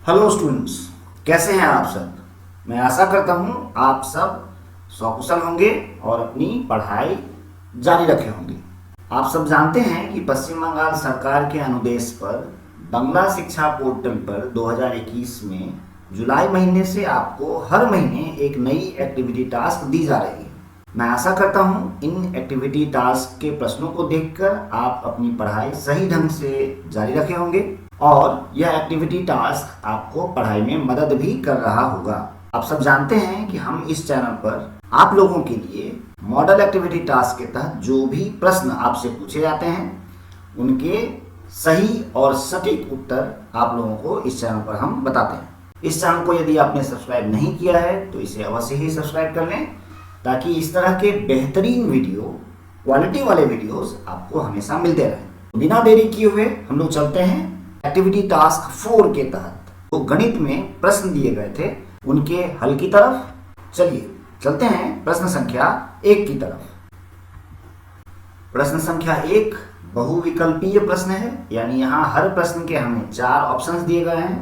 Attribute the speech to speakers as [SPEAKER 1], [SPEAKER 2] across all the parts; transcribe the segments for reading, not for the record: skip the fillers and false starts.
[SPEAKER 1] Hello students, कैसे हैं आप सब। मैं आशा करता हूं आप सब सकुशल होंगे और अपनी पढ़ाई जारी रखे होंगे। आप सब जानते हैं कि पश्चिम बंगाल सरकार के अनुदेश पर बंगला शिक्षा पोर्टल पर 2021 में जुलाई महीने से आपको हर महीने एक नई एक्टिविटी टास्क दी जा रही है। मैं आशा करता हूं इन एक्टिविटी टास्क के प्रश्नों को देखकर आप अपनी पढ़ाई सही ढंग से जारी रखे होंगे और यह एक्टिविटी टास्क आपको पढ़ाई में मदद भी कर रहा होगा। आप सब जानते हैं कि हम इस चैनल पर आप लोगों के लिए मॉडल एक्टिविटी टास्क के तहत जो भी प्रश्न आपसे पूछे जाते हैं उनके सही और सटीक उत्तर आप लोगों को इस चैनल पर हम बताते हैं। इस चैनल को यदि आपने सब्सक्राइब नहीं किया है तो इसे अवश्य ही सब्सक्राइब कर लें ताकि इस तरह के बेहतरीन वीडियो, क्वालिटी वाले वीडियोस आपको हमेशा मिलते रहें। बिना देरी किए हुए हम लोग चलते हैं एक्टिविटी टास्क 4 के तहत तो गणित में प्रश्न दिए गए थे उनके हल की तरफ। चलिए चलते हैं प्रश्न संख्या 1 की तरफ। प्रश्न संख्या 1 बहुविकल्पीय प्रश्न है, यानी यहाँ हर प्रश्न के हमें 4 ऑप्शंस दिए गए हैं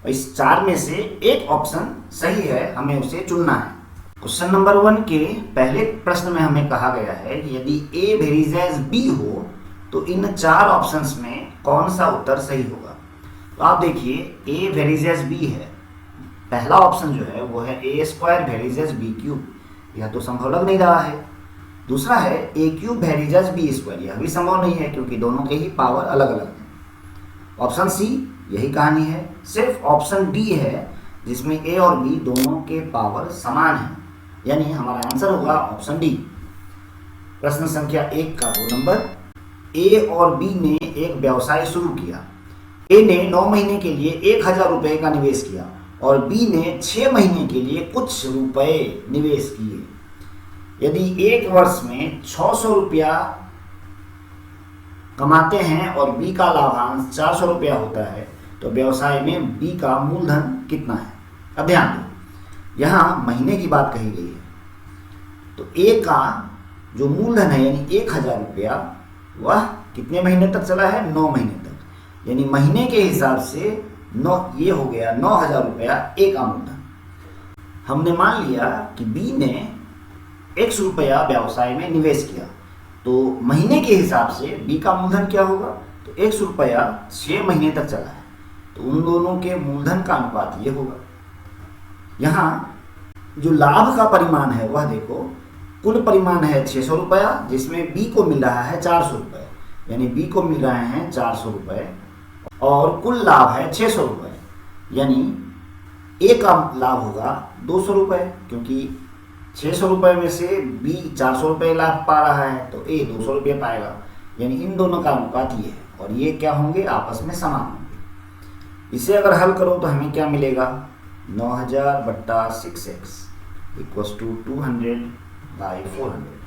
[SPEAKER 1] और इस 4 में से एक ऑप्शन सही है, हमें उसे चुनना है। क्वेश्चन नंबर 1 के पहले प्रश्न में हमें कहा गया है कि यदि A वेरीजेस B हो तो इन 4 ऑप्शंस में कौन सा उत्तर सही होगा। तो आप देखिए A वेरीजेस B है, पहला ऑप्शन जो है वो है A स्क्वायर वेरीजेस B क्यूब, यह तो संभव लग नहीं रहा है। दूसरा है A क्यूब वेरीजेस B स्क्वायर, यह भी संभव नहीं है क्योंकि दोनों के ही पावर अलग अलग हैं। ऑप्शन सी यही कहानी है। सिर्फ ऑप्शन डी है जिसमें A और B दोनों के पावर समान हैं, यानी हमारा आंसर होगा ऑप्शन डी। प्रश्न संख्या 1 का 2 नंबर। ए और बी ने एक व्यवसाय शुरू किया। ए ने 9 महीने के लिए 1000 रुपये का निवेश किया और बी ने 6 महीने के लिए कुछ रुपए निवेश किए। यदि एक वर्ष में 600 रुपया कमाते हैं और बी का लाभांश 400 रुपया होता है तो व्यवसाय में बी का मूलधन कितना है। अब ध्यान दो, यहाँ महीने की बात कही गई है तो ए का जो मूलधन है यानी 1000 रुपया वह कितने महीने तक चला है, 9 महीने तक, यानी महीने के हिसाब से ये हो गया 9000 रुपया ए का मूलधन। हमने मान लिया कि बी ने 100 रुपया व्यवसाय में निवेश किया तो महीने के हिसाब से बी का मूलधन क्या होगा, तो 100 रुपया 6 महीने तक चला है तो उन दोनों के मूलधन का अनुपात ये होगा। यहाँ जो लाभ का परिमाण है वह देखो, कुल परिमाण है 600 रुपया जिसमें बी को मिल रहा है 400 रुपये, यानी बी को मिल रहे हैं 400 रुपये और कुल लाभ है 600 रुपये, यानी ए का लाभ होगा 200 रुपये क्योंकि 600 रुपये में से बी 400 रुपये लाभ पा रहा है तो ए 200 रुपये पाएगा, यानी इन दोनों का अनुपात ये है और ये क्या होंगे, आपस में समान होंगे। इसे अगर हल करो तो हमें क्या मिलेगा, 9000 बट्टा 6x इक्वल्स टू 200/400।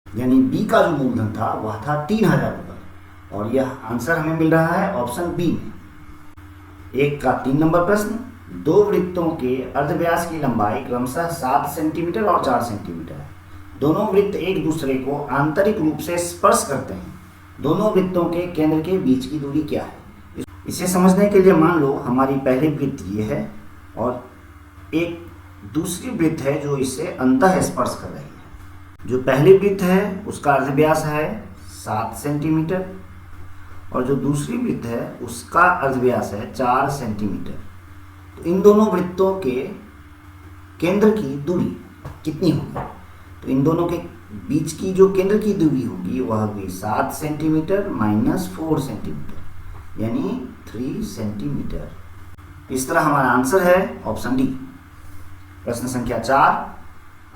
[SPEAKER 1] यानी बी का जो मूलधन था वह था 3000 रुपये और यह आंसर हमें मिल रहा है ऑप्शन बी में। 1 का 3 नंबर प्रश्न। 2 वृत्तों के अर्धव्यास की लंबाई क्रमशः 7 सेंटीमीटर और 4 सेंटीमीटर है। दोनों वृत्त एक दूसरे को आंतरिक रूप से स्पर्श करते हैं। दोनों वृत्तों के केंद्र के बीच की दूरी क्या है। इसे समझने के लिए मान लो हमारी पहली वृत्त ये है और एक दूसरी वृत्त है जो इससे अंतः स्पर्श कर रही है। जो पहली वृत्त है उसका अर्धव्यास है 7 सेंटीमीटर और जो दूसरी वृत्त है उसका अर्धव्यास है 4 सेंटीमीटर। तो इन दोनों वृत्तों के केंद्र की दूरी कितनी होगी, तो इन दोनों के बीच की जो केंद्र की दूरी होगी वह होगी 7 सेंटीमीटर माइनस 4 सेंटीमीटर यानी 3 सेंटीमीटर। इस तरह हमारा आंसर है ऑप्शन डी। प्रश्न संख्या 4।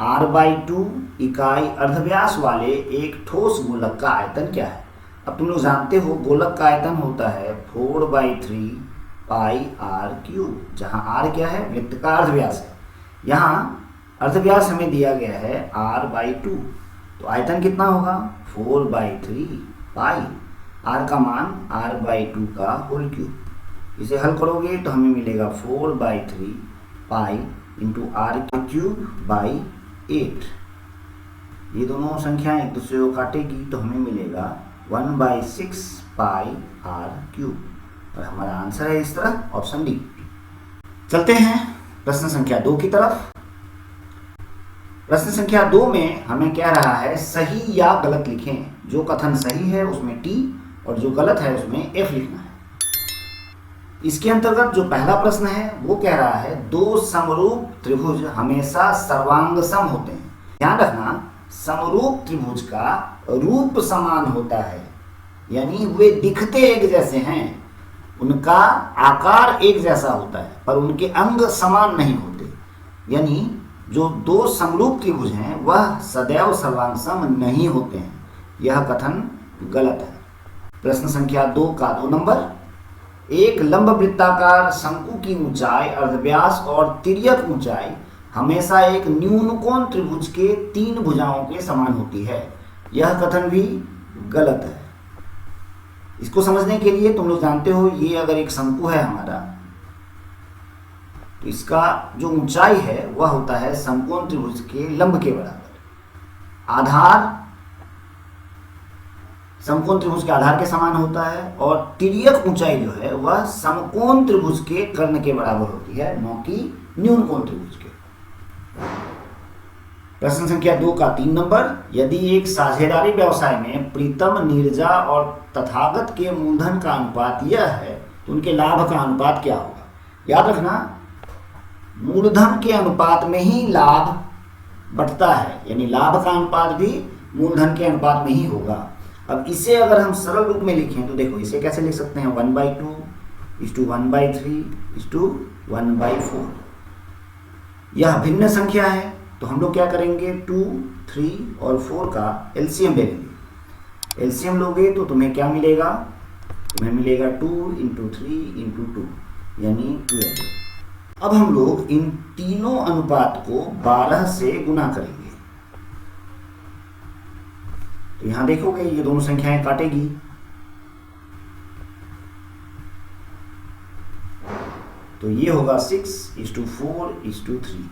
[SPEAKER 1] r/2 इकाई अर्धव्यास वाले एक ठोस गोलक का आयतन क्या है। अब तुम लोग जानते हो गोलक का आयतन होता है 4/3 पाई r क्यूब, जहाँ r क्या है, वृत्त का अर्धव्यास है। यहाँ अर्धव्यास हमें दिया गया है r/2 तो आयतन कितना होगा 4/3 पाई, r का मान r/2 का होल क्यूब। इसे हल करोगे तो हमें मिलेगा 4/3 pi into r cube by 8। ये दोनों संख्याएं एक दूसरे को काटेगी तो हमें मिलेगा 1/6 पाई आर क्यूब और हमारा आंसर है इस तरह ऑप्शन डी। चलते हैं प्रश्न संख्या 2 की तरफ। प्रश्न संख्या 2 में हमें कह रहा है सही या गलत लिखें। जो कथन सही है उसमें टी और जो गलत है उसमें एफ लिखना है। इसके अंतर्गत जो पहला प्रश्न है वो कह रहा है दो समरूप त्रिभुज हमेशा सर्वांग सम होते हैं। ध्यान रखना, समरूप त्रिभुज का रूप समान होता है, यानी वे दिखते एक जैसे हैं, उनका आकार एक जैसा होता है पर उनके अंग समान नहीं होते। यानी जो दो समरूप त्रिभुज हैं वह सदैव सर्वांग सम नहीं होते हैं। यह कथन गलत है। प्रश्न संख्या 2 का 2 नंबर, एक लंब वृत्ताकार शंकु की ऊंचाई, अर्धव्यास और तिर्यक ऊंचाई हमेशा एक न्यूनकोण त्रिभुज के 3 भुजाओं के समान होती है। यह कथन भी गलत है। इसको समझने के लिए तुम लोग जानते हो, ये अगर एक शंकु है हमारा तो इसका जो ऊंचाई है वह होता है समकोण त्रिभुज के लंब के बराबर। आधार समकोण त्रिभुज के आधार के समान होता है और तिर्यक ऊंचाई जो है वह समकोण त्रिभुज के कर्ण के बराबर होती है, न कि न्यूनकोण त्रिभुज के। प्रश्न संख्या 2 का 3 नंबर, यदि एक साझेदारी व्यवसाय में प्रीतम, नीरजा और तथागत के मूलधन का अनुपात यह है तो उनके लाभ का अनुपात क्या होगा। याद रखना, मूलधन के अनुपात में ही लाभ बढ़ता है, यानी लाभ का अनुपात भी मूलधन के अनुपात में ही होगा। अब इसे अगर हम सरल रूप में लिखें तो देखो इसे कैसे लिख सकते हैं, 1/2 1/3 1/4। यह भिन्न संख्या है तो हम लोग क्या करेंगे, 2, 3 और 4 का एलसीएम ले लेंगे। एलसीएम लोगे तो तुम्हें क्या मिलेगा, तुम्हें मिलेगा 2 × 3 × 2 यानी 12। अब हम लोग इन तीनों अनुपात को 12 से गुना करेंगे। तो यहां देखोगे ये दोनों संख्याएं काटेगी, तो ये होगा 6:4:3,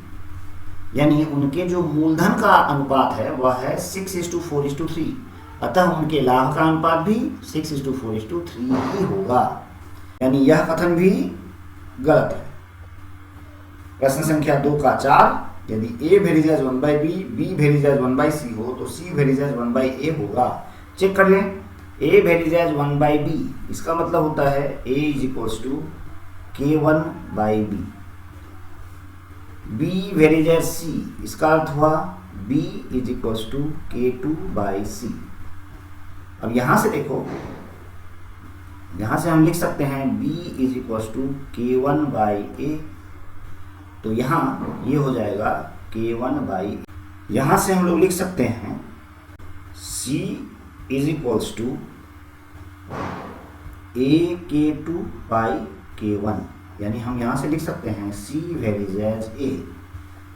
[SPEAKER 1] यानी उनके जो मूलधन का अनुपात है वह है 6:4:3। अतः उनके लाभ का अनुपात भी 6:4:3 ही होगा, यानी यह कथन भी गलत है। प्रश्न संख्या 2 का 4, यदि A वेरिजेज 1/B, B वेरिजेज 1/C हो तो C वेरिजेज 1/A होगा। चेक कर लें, A वेरिजेज 1/B इसका मतलब होता है A = K1/B। B वेरिजेज C इसका अर्थ हुआ B = K2/C। अब यहां से देखो, यहां से हम लिख सकते हैं B = K1/A, तो यहाँ ये हो जाएगा K1/A। यहाँ से हम लोग लिख सकते हैं C = AK2/K1, यानी हम यहाँ से लिख सकते हैं C वेरिजेज A,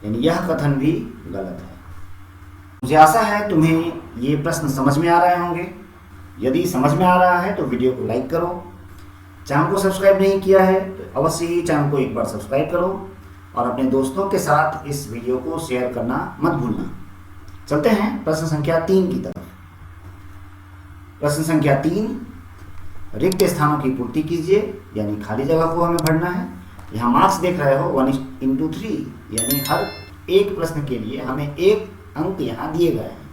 [SPEAKER 1] यानी यह कथन भी गलत है। मुझे आशा है तुम्हें ये प्रश्न समझ में आ रहे होंगे। यदि समझ में आ रहा है तो वीडियो को लाइक करो। चैनल को सब्सक्राइब नहीं किया है तो अवश्य ही चैनल को एक बार सब्सक्राइब करो और अपने दोस्तों के साथ इस वीडियो को शेयर करना मत भूलना। चलते हैं प्रश्न संख्या 3 की तरफ। प्रश्न संख्या 3, रिक्त स्थानों की पूर्ति कीजिए, यानी खाली जगह को हमें भरना है। यहाँ मार्क्स देख रहे हो 1:3, यानी हर एक प्रश्न के लिए हमें 1 अंक यहाँ दिए गए हैं।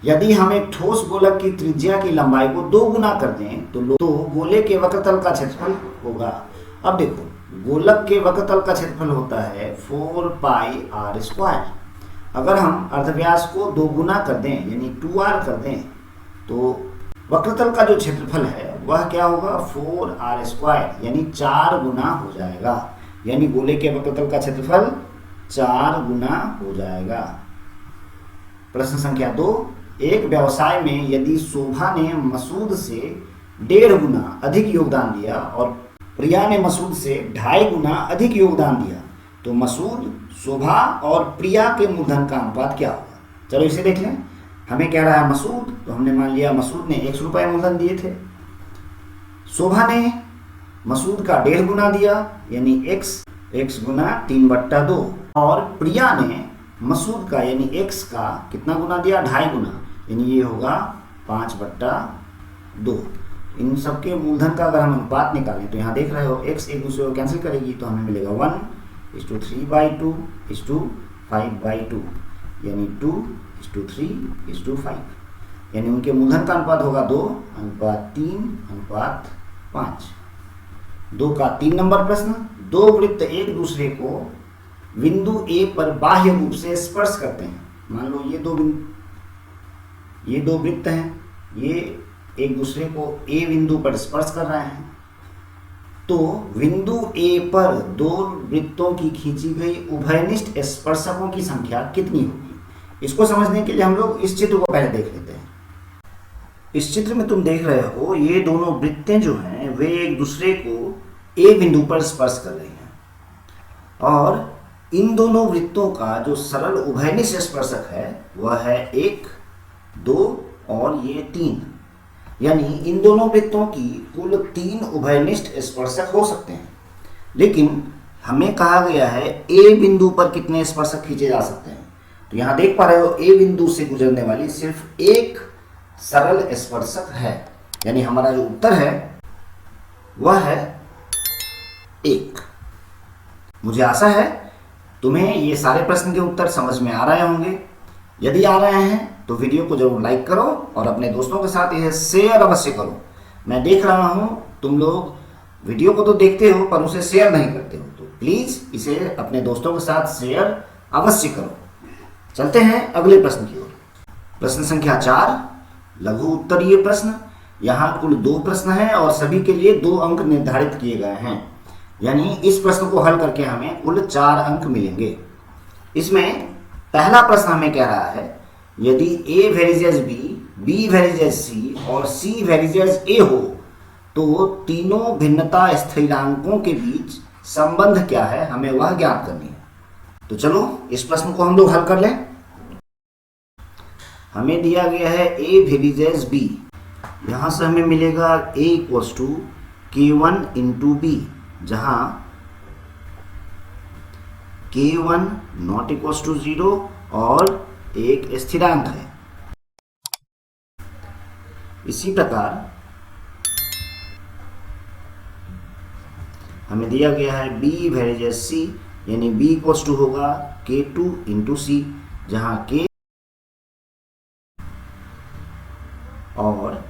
[SPEAKER 1] यदि हम एक ठोस गोलक की त्रिज्या की लंबाई को 2 गुना कर दें तो गोले के वक्रतल का क्षेत्रफल होगा। अब देखो, गोलक के वक्रतल का क्षेत्रफल होता है 4πr²। अगर हम अर्धव्यास को 2 गुना कर दें यानी 2r कर दें तो वक्रतल का जो क्षेत्रफल है वह क्या होगा, 4r², यानी 4 गुना हो जाएगा। यानी गोले के वक्रतल का क्षेत्रफल 4 गुना हो जाएगा। प्रश्न संख्या 2, एक व्यवसाय में यदि शोभा ने मसूद से 1.5 गुना अधिक योगदान दिया और प्रिया ने मसूद से 2.5 गुना अधिक योगदान दिया तो मसूद, शोभा और प्रिया के मूलधन का अनुपात क्या होगा। चलो इसे देख लें। हमें कह रहा है मसूद, तो हमने मान लिया मसूद ने 100 रुपये मूलधन दिए थे। शोभा ने मसूद का 1.5 गुना दिया यानी x गुना 3/2, और प्रिया ने मसूद का यानी x का कितना गुना दिया, 2.5 गुना, यानी ये होगा 5/2। इन सबके मूलधन का अगर हम अनुपात निकालें तो यहाँ देख रहे हो x एक दूसरे को कैंसिल करेगी तो हमें मिलेगा 1:3/2:5/2, यानी 2:3:5, यानी उनके मूलधन का अनुपात होगा 2:3:5। 2 का 3 नंबर प्रश्न, दो वृत्त एक दूसरे को बिंदु A पर बाह्य रूप से स्पर्श करते हैं। मान लो ये दो वृत्त हैं, ये एक दूसरे को A बिंदु पर स्पर्श कर रहे हैं, तो बिंदु A पर दो वृत्तों की खींची गई उभयनिष्ठ स्पर्शकों की संख्या कितनी होगी। इसको समझने के लिए हम लोग इस चित्र को पहले देख लेते हैं। इस चित्र में तुम देख रहे हो ये दोनों वृत्तें जो हैं वे एक दूसरे को A बिंदु पर स्पर्श कर रही हैं, और इन दोनों वृत्तों का जो सरल उभयनिष्ठ स्पर्शक है वह है 1, 2 और ये 3, यानी इन दोनों वृत्तों की कुल 3 उभयनिष्ठ स्पर्शक हो सकते हैं। लेकिन हमें कहा गया है A बिंदु पर कितने स्पर्शक खींचे जा सकते हैं, तो यहाँ देख पा रहे हो A बिंदु से गुजरने वाली सिर्फ एक सरल स्पर्शक है, यानी हमारा जो उत्तर है वह है 1। मुझे आशा है तुम्हें ये सारे प्रश्न के उत्तर समझ में आ रहे होंगे। यदि आ रहे हैं तो वीडियो को जरूर लाइक करो और अपने दोस्तों के साथ इसे शेयर अवश्य करो। मैं देख रहा हूँ तुम लोग वीडियो को तो देखते हो पर उसे शेयर नहीं करते हो, तो प्लीज़ इसे अपने दोस्तों के साथ शेयर अवश्य करो। चलते हैं अगले प्रश्न की ओर। प्रश्न संख्या 4, लघु उत्तरीय प्रश्न। यहाँ कुल 2 प्रश्न हैं और सभी के लिए 2 अंक निर्धारित किए गए हैं, यानी इस प्रश्न को हल करके हमें कुल 4 अंक मिलेंगे। इसमें पहला प्रश्न हमें कह रहा है यदि A वेरिजेस B, B वेरिजेस C और C वेरिजेस A हो तो तीनों भिन्नता स्थिरांकों के बीच संबंध क्या है, हमें वह ज्ञात करनी है। तो चलो इस प्रश्न को हम लोग हल कर लें। हमें दिया गया है A वेरिजेस B, यहाँ से हमें मिलेगा A = K1 B, जहाँ K1 ≠ 0 और एक स्थिरांक है। इसी प्रकार हमें दिया गया है B वेरिजेस C, यानी B = होगा K2 C, जहाँ K और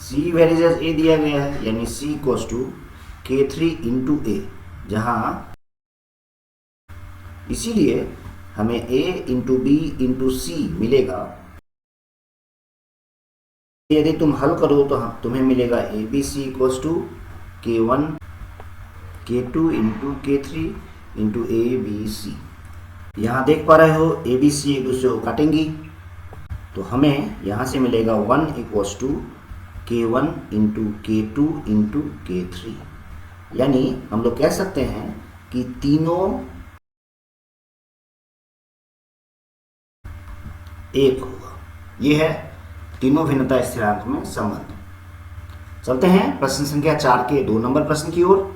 [SPEAKER 1] C वेरिजेस A दिया गया है, यानी C = K3 A, जहाँ इसीलिए हमें A × B × C मिलेगा। यदि तुम हल करो तो तुम्हें मिलेगा ABC = K1 K2 × K3 × ABC। यहाँ देख पा रहे हो ABC एक दूसरे को काटेंगी, तो हमें यहाँ से मिलेगा 1 = K1 × K2 × K3, यानी हम लोग कह सकते हैं कि तीनों एक होगा। ये है तीनों भिन्नता स्थिरांक में संबंध। चलते हैं प्रश्न संख्या 4 के 2 नंबर प्रश्न की ओर।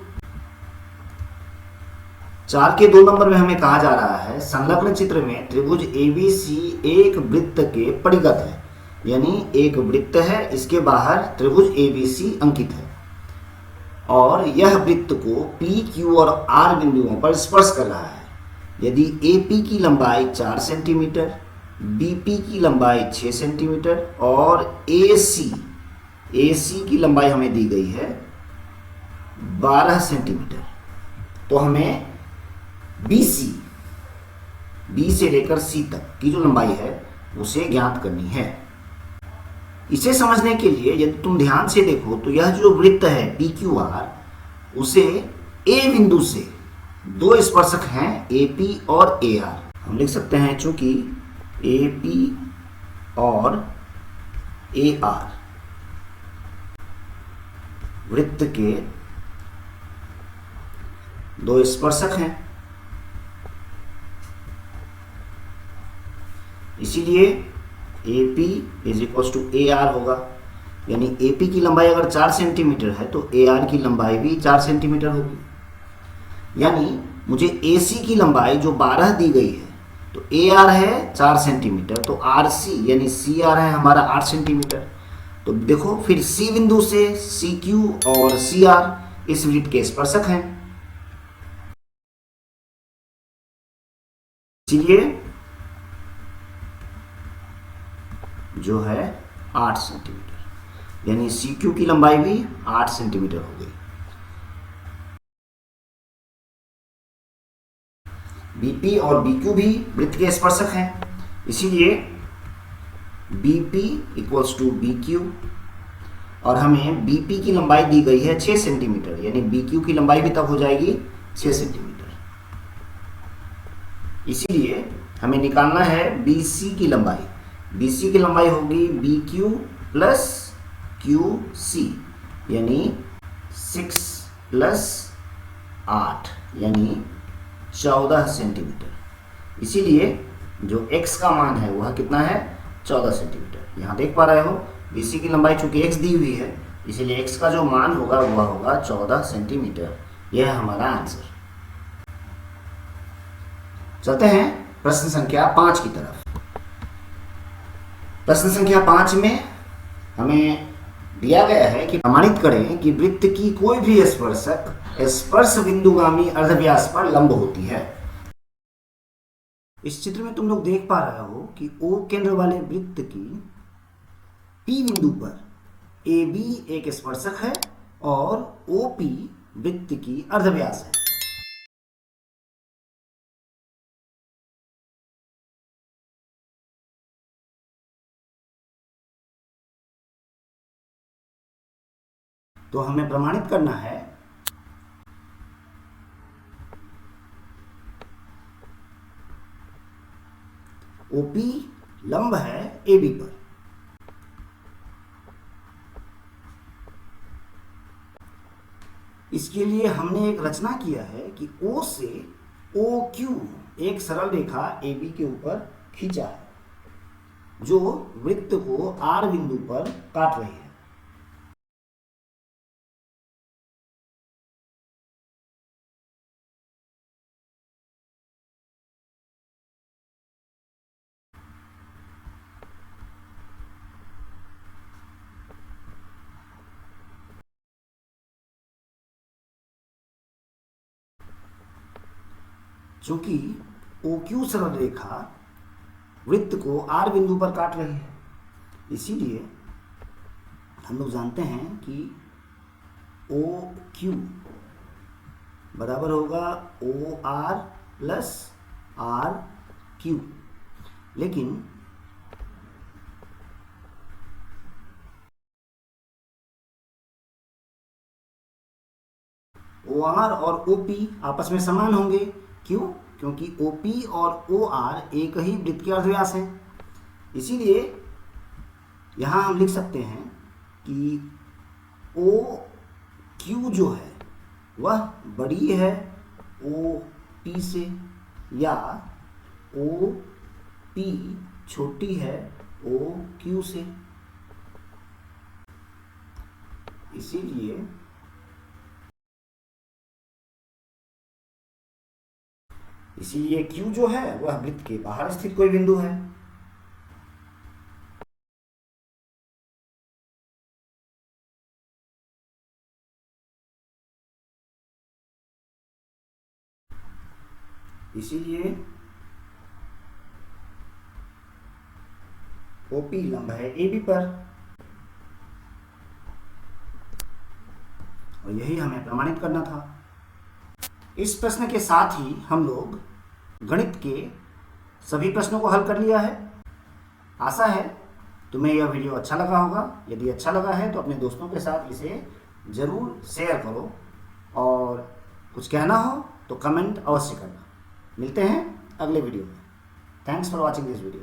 [SPEAKER 1] 4 के 2 नंबर में हमें कहा जा रहा है संलग्न चित्र में त्रिभुज ABC एक वृत्त के परिगत है, यानी एक वृत्त है, इसके बाहर त्रिभुज ABC अंकित है और यह वृत्त को P, Q और R बिंदुओं पर स्पर्श कर रहा है। यदि AP की लंबाई 4 सेंटीमीटर, BP की लंबाई 6 सेंटीमीटर और AC की लंबाई हमें दी गई है 12 सेंटीमीटर, तो हमें BC, B से लेकर C तक की जो लंबाई है उसे ज्ञात करनी है। इसे समझने के लिए यदि तुम ध्यान से देखो तो यह जो वृत्त है PQR, उसे A बिंदु से 2 स्पर्शक हैं AP और AR। हम लिख सकते हैं चूंकि AP और AR वृत्त के 2 स्पर्शक हैं, इसीलिए AP = AR होगा, यानी AP की लंबाई अगर 4 सेंटीमीटर है तो AR की लंबाई भी 4 सेंटीमीटर होगी। यानी मुझे AC की लंबाई जो 12 दी गई है तो ए आर है 4 सेंटीमीटर, तो आर सी यानी सी आर है हमारा 8 सेंटीमीटर। तो देखो फिर सी बिंदु से सी क्यू और सी आर इस वृत्त के स्पर्शक हैं, इसलिए जो है 8 सेंटीमीटर, यानी सी क्यू की लंबाई भी 8 सेंटीमीटर हो गई। बीपी और बीक्यू भी वृत्त के स्पर्शक हैं, इसीलिए बीपी इक्वल्स टू बीक्यू, और हमें बीपी की लंबाई दी गई है 6 सेंटीमीटर, यानी बीक्यू की लंबाई भी तब हो जाएगी 6 सेंटीमीटर। इसीलिए हमें निकालना है बीसी की लंबाई। बीसी की लंबाई होगी बीक्यू प्लस क्यू सी, यानी 6 प्लस 8 यानी 14 सेंटीमीटर। इसीलिए जो x का मान है वह कितना है 14 सेंटीमीटर। यहाँ देख पा रहे हो BC की लंबाई चूंकि x दी हुई है, इसीलिए x का जो मान होगा वह होगा 14 सेंटीमीटर। यह है हमारा आंसर। चलते हैं प्रश्न संख्या 5 की तरफ। प्रश्न संख्या 5 में हमें दिया गया है कि प्रमाणित करें कि वृत्त की कोई भी स्पर्शक स्पर्श बिंदुगामी अर्धव्यास पर लंब होती है। इस चित्र में तुम लोग देख पा रहे हो कि O केंद्र वाले वृत्त की P बिंदु पर AB एक स्पर्शक है और OP वृत्त की अर्धव्यास है। तो हमें प्रमाणित करना है OP लंब है AB पर। इसके लिए हमने एक रचना किया है कि O से OQ एक सरल रेखा AB के ऊपर खींचा है, जो वृत्त को R बिंदु पर काट रही है। चूंकि OQ सरल रेखा वृत्त को R बिंदु पर काट रही है, इसीलिए हम लोग जानते हैं कि OQ बराबर होगा OR प्लस RQ। लेकिन OR और OP आपस में समान होंगे। क्यों? क्योंकि OP और OR एक ही वृत्त के अर्धव्यास हैं। इसीलिए यहाँ हम लिख सकते हैं कि OQ जो है वह बड़ी है OP से, या OP छोटी है OQ से। इसीलिए Q जो है वह वृत्त के बाहर स्थित कोई बिंदु है। इसीलिए OP लंब है AB पर, और यही हमें प्रमाणित करना था। इस प्रश्न के साथ ही हम लोग गणित के सभी प्रश्नों को हल कर लिया है। आशा है तुम्हें यह वीडियो अच्छा लगा होगा। यदि अच्छा लगा है तो अपने दोस्तों के साथ इसे ज़रूर शेयर करो, और कुछ कहना हो तो कमेंट अवश्य करना। मिलते हैं अगले वीडियो में। Thanks for watching this video.